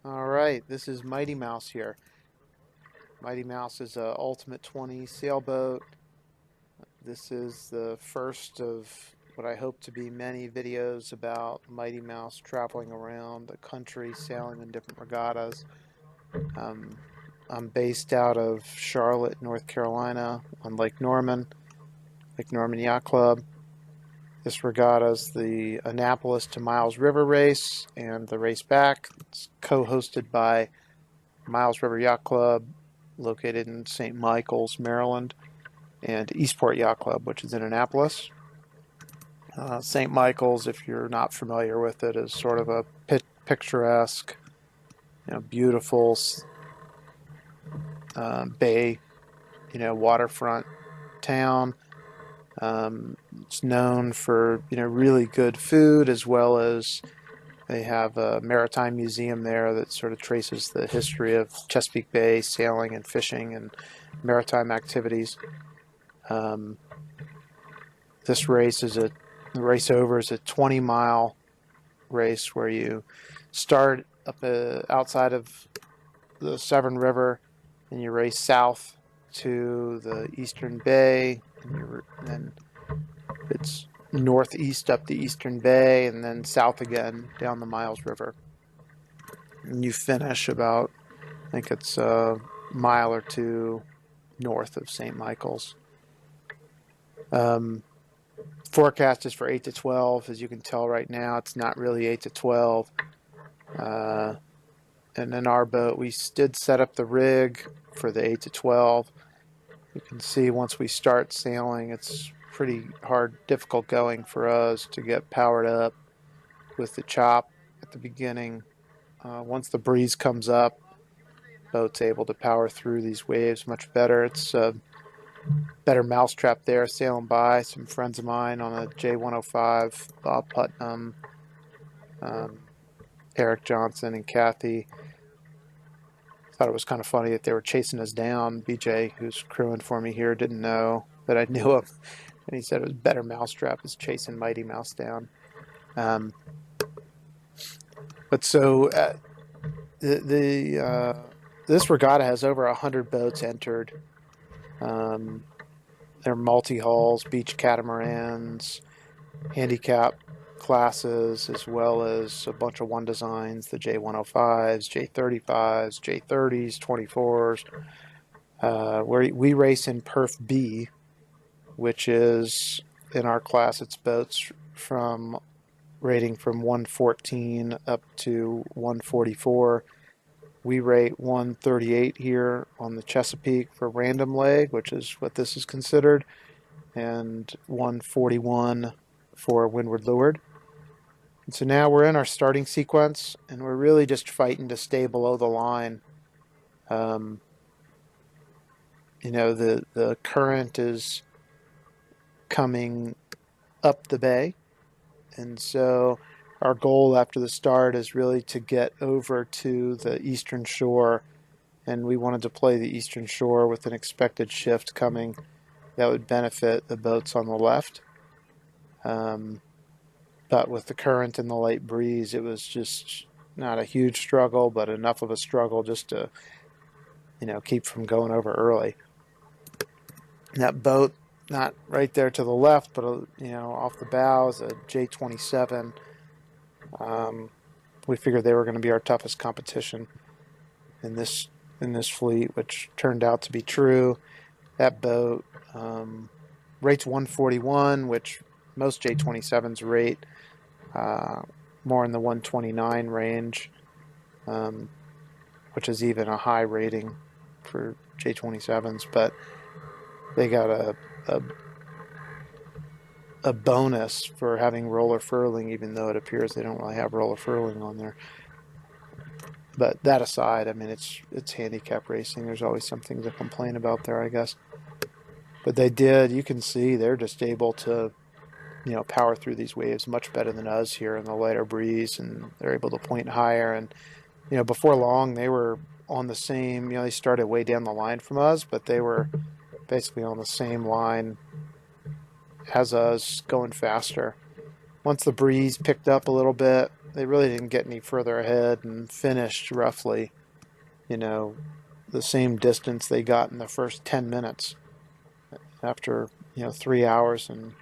All right, this is Mighty Mouse here. Mighty Mouse is a Ultimate 20 sailboat. This is the first of what I hope to be many videos about Mighty Mouse traveling around the country, sailing in different regattas. Um, I'm based out of Charlotte, North Carolina, on Lake Norman Yacht Club. This regatta is the Annapolis to Miles River race, and the race back. It's co-hosted by Miles River Yacht Club, located in St. Michael's, Maryland, and Eastport Yacht Club, which is in Annapolis. St. Michael's, if you're not familiar with it, is sort of a picturesque, beautiful bay, waterfront town. It's known for really good food, as well as they have a maritime museum there that sort of traces the history of Chesapeake Bay sailing and fishing and maritime activities. This race is the race over is a 20-mile race where you start up outside of the Severn River and you race south to the Eastern Bay, and then it's northeast up the Eastern Bay and then south again down the Miles River. And you finish about, I think it's a mile or two north of St. Michael's. Forecast is for 8 to 12. As you can tell right now, it's not really 8 to 12. And in our boat, we did set up the rig for the 8 to 12. You can see once we start sailing, it's pretty difficult going for us to get powered up with the chop at the beginning. Once the breeze comes up, boat's able to power through these waves much better. It's a better mousetrap there sailing by. Some friends of mine on a J105, Bob Putnam, Eric Johnson, and Kathy. Thought it was kind of funny that they were chasing us down. BJ, who's crewing for me here, didn't know that I knew him. And he said it was better mousetrap is chasing Mighty Mouse down. But so this regatta has over 100 boats entered. They're multi-hulls, beach catamarans, handicap classes, as well as a bunch of one designs, the J105s, J35s, J30s, 24s. Where we race in Perf B, which is, in our class, it's boats from rating from 114 up to 144. We rate 138 here on the Chesapeake for random leg, which is what this is considered, and 141 for windward leeward. And so now we're in our starting sequence, and we're really just fighting to stay below the line. The current is coming up the bay, and so our goal after the start is really to get over to the eastern shore, and we wanted to play the eastern shore with an expected shift coming that would benefit the boats on the left. But with the current and the light breeze, it was just not a huge struggle, but enough of a struggle just to keep from going over early. And that boat, not right there to the left, but off the bow, is a J27. We figured they were going to be our toughest competition in this fleet, which turned out to be true. That boat rates 141, which most J27s rate more in the 129 range, which is even a high rating for J27s. But they got a bonus for having roller furling, even though it appears they don't really have roller furling on there. But that aside, I mean, it's handicap racing. There's always something to complain about there, I guess. But you can see they're just able to, power through these waves much better than us here in the lighter breeze, and they're able to point higher. And, before long, they were on the same, they started way down the line from us, but they were basically on the same line as us, going faster. Once the breeze picked up a little bit, they really didn't get any further ahead and finished roughly, you know, the same distance they got in the first 10 minutes. After, 3 hours and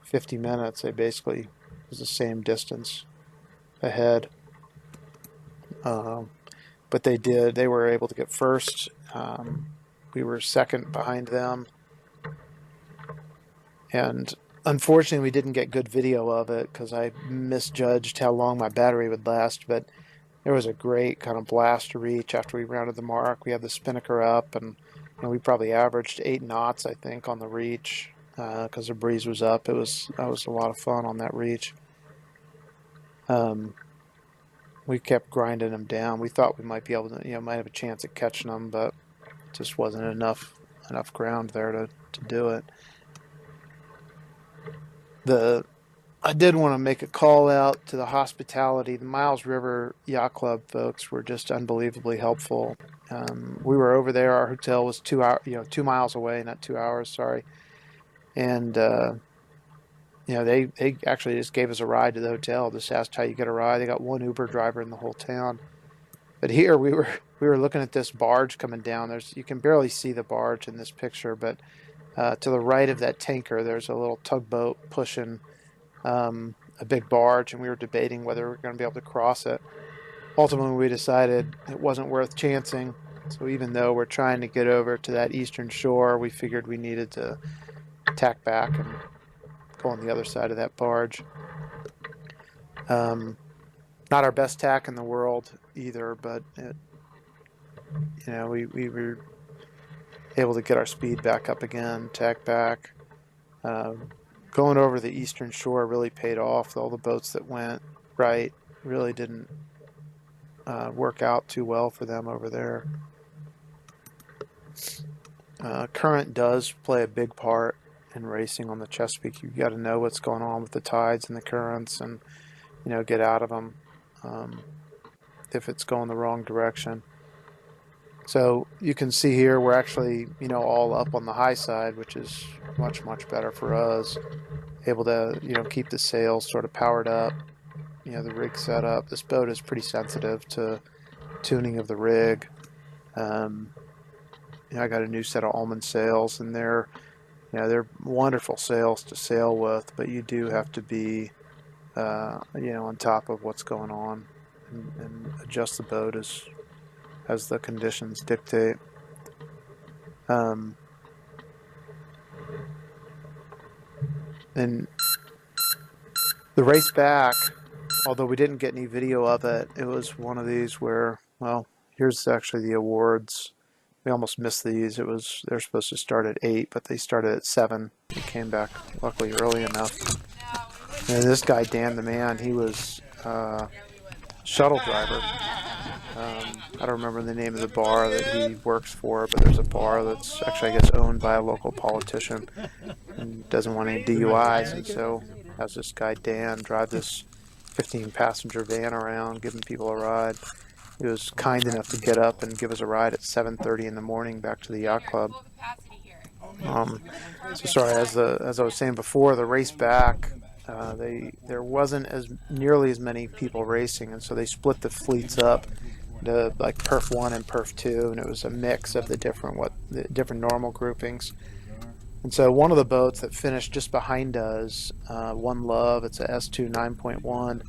50 minutes, they basically was the same distance ahead. But they were able to get first. We were second behind them. And unfortunately, we didn't get good video of it because I misjudged how long my battery would last. But there was a great kind of blast to reach after we rounded the mark. We had the spinnaker up, and we probably averaged 8 knots, I think, on the reach because the breeze was up. That was a lot of fun on that reach. We kept grinding them down. We thought we might be able to, might have a chance at catching them, but it just wasn't enough ground there to do it. I did want to make a call out to the hospitality. The Miles River Yacht Club folks were just unbelievably helpful. We were over there. Our hotel was 2 miles away, not 2 hours. Sorry, and they actually just gave us a ride to the hotel. Just asked how you get a ride. They got one Uber driver in the whole town. But here we were looking at this barge coming down. You can barely see the barge in this picture, but to the right of that tanker, there's a little tugboat pushing a big barge, and we were debating whether we were going to be able to cross it. Ultimately, we decided it wasn't worth chancing. So even though we're trying to get over to that eastern shore, we figured we needed to tack back and go on the other side of that barge. Not our best tack in the world either, but we were able to get our speed back up again, tack back. Going over the eastern shore really paid off. All the boats that went right really didn't work out too well for them over there. Current does play a big part in racing on the Chesapeake. You've got to know what's going on with the tides and the currents, and get out of them if it's going the wrong direction. So you can see here we're actually all up on the high side, which is much better for us. Able to keep the sails sort of powered up, the rig set up. This boat is pretty sensitive to tuning of the rig. I got a new set of almond sails, and they're wonderful sails to sail with, but you do have to be on top of what's going on and adjust the boat as the conditions dictate. And the race back, although we didn't get any video of it, it was one of these where, well, here's actually the awards. We almost missed these. They're supposed to start at 8, but they started at 7. We came back luckily early enough. And this guy, Dan the Man, he was shuttle driver. I don't remember the name of the bar that he works for, but there's a bar that's actually, I guess, owned by a local politician and doesn't want any DUIs, and so has this guy Dan drive this 15-passenger van around, giving people a ride. He was kind enough to get up and give us a ride at 7:30 in the morning back to the yacht club. So sorry, as I was saying before, the race back, there wasn't nearly as many people racing, and so they split the fleets up to like Perf 1 and Perf 2, and it was a mix of the different normal groupings. And so one of the boats that finished just behind us, One Love, it's a S2 9.1.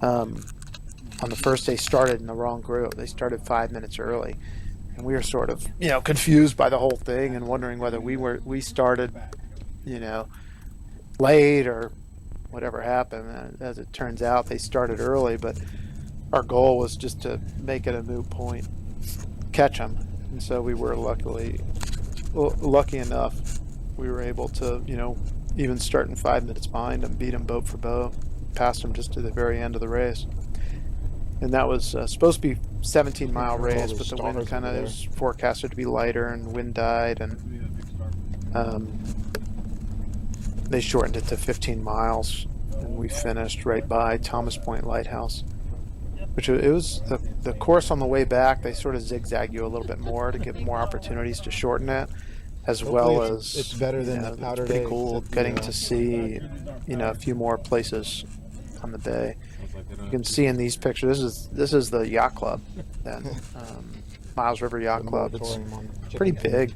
On the first day, started in the wrong group. They started 5 minutes early, and we were sort of confused by the whole thing and wondering whether we started late or whatever happened. As it turns out, they started early, but our goal was just to make it a moot point, catch them. And so we were lucky enough, we were able to even starting 5 minutes behind them, beat them boat for boat, passed them just to the very end of the race. And that was supposed to be 17-mile race, but the wind kind of is forecasted to be lighter, and wind died, and they shortened it to 15 miles, and we finished right by Thomas Point Lighthouse. Which it was the course on the way back. They sort of zigzag you a little bit more to give more opportunities to shorten it, as well as it's better than the powder it's pretty day, cool getting to see a few more places on the bay. You can see in these pictures, this is the yacht club, then Miles River Yacht Club. It's pretty big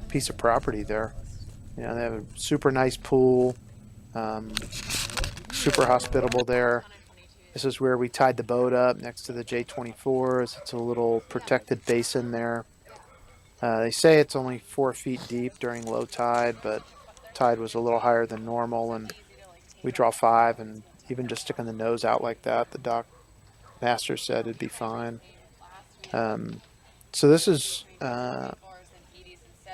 piece of property there. You know, they have a super nice pool, super hospitable there. This is where we tied the boat up next to the J-24s. It's a little protected basin there. They say it's only 4 feet deep during low tide, but tide was a little higher than normal, and we draw 5, and even just sticking the nose out like that, the dock master said it'd be fine. So this is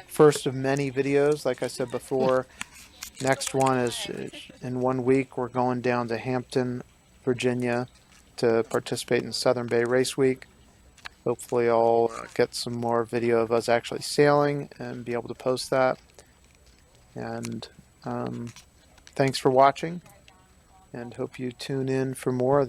first of many videos, like I said before. Next one is in 1 week. We're going down to Hampton, Virginia to participate in Southern Bay Race Week. Hopefully I'll get some more video of us actually sailing and be able to post that. And thanks for watching, and hope you tune in for more of